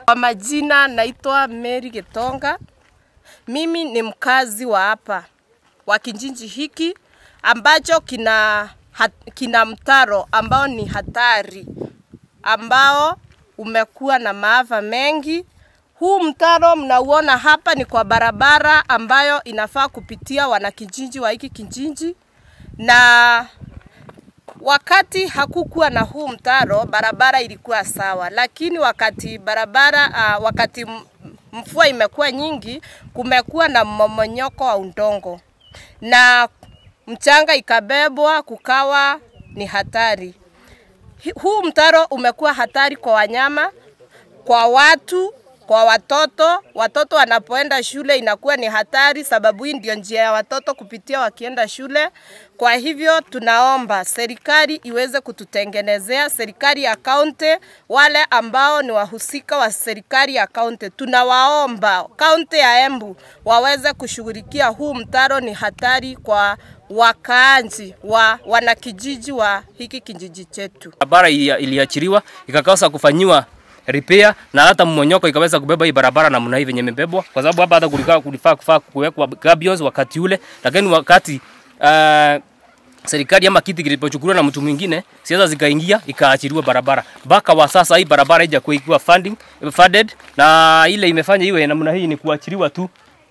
Kwa majina naitwa Mary Gitonga. Mimi ni mkazi wa hapa wa kijiji hiki ambacho kina mtaro ambao ni hatari, ambao umekuwa na maafa mengi. Huu mtaro mnauona hapa ni kwa barabara ambayo inafaa kupitia wanakijiji wa hiki kijiji, na wakati hakukuwa na huu mtaro barabara ilikuwa sawa, lakini wakati mvua imekuwa nyingi kumekuwa na mmomonyoko wa udongo na mchanga ikabebwa, kukawa ni hatari. Huu mtaro umekuwa hatari kwa wanyama, kwa watu, kwa watoto. Watoto wanapoenda shule inakuwa ni hatari, sababu hii ndio njia ya watoto kupitia wakienda shule. Kwa hivyo tunaomba serikali iweze kututengenezea, serikali ya kaunti, wale ambao ni wahusika wa serikali ya kaunti, tunawaomba kaunti ya Embu waweze kushughulikia huu mtaro. Ni hatari kwa wakaaji wa wanakijiji wa hiki kijiji chetu. Barabara iliachiliwa ikakosa kufanyiwa repair, na hata mmonyoko ikaweza kubeba hii barabara namna hivi yenye imebebwa, kwa sababu hapa hata kulifaa kuwekwa gabions wakati ule, lakini wakati serikali ama kiti kilipochukuliwa na mtu mwingine, siasa zikaingia ikaachiliwa barabara. Mpaka wa sasa hii barabara haijakuwa funded, na ile imefanya iwe namna hii ni kuachiliwa tu,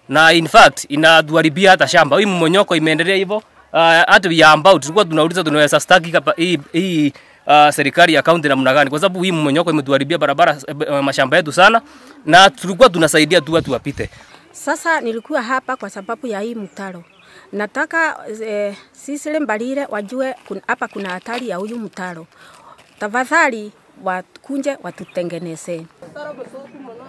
na in fact inaduharibia hata shamba. Hii mmonyoko imeendelea hivyo, hata ya ambao tulikuwa tunauliza tunaweza staki hii serikali ya kaunti namna gani, kwa sababu hii mmonyoko imetuharibia barabara, mashamba yetu sana, na tulikuwa tunasaidia tu watu wapite. Sasa nilikuwa hapa kwa sababu ya hii mtaro. Nataka sisi Mbalile wajue hapa kuna hatari ya huyu mtaro. Tafadhali wakunje watutengenezee.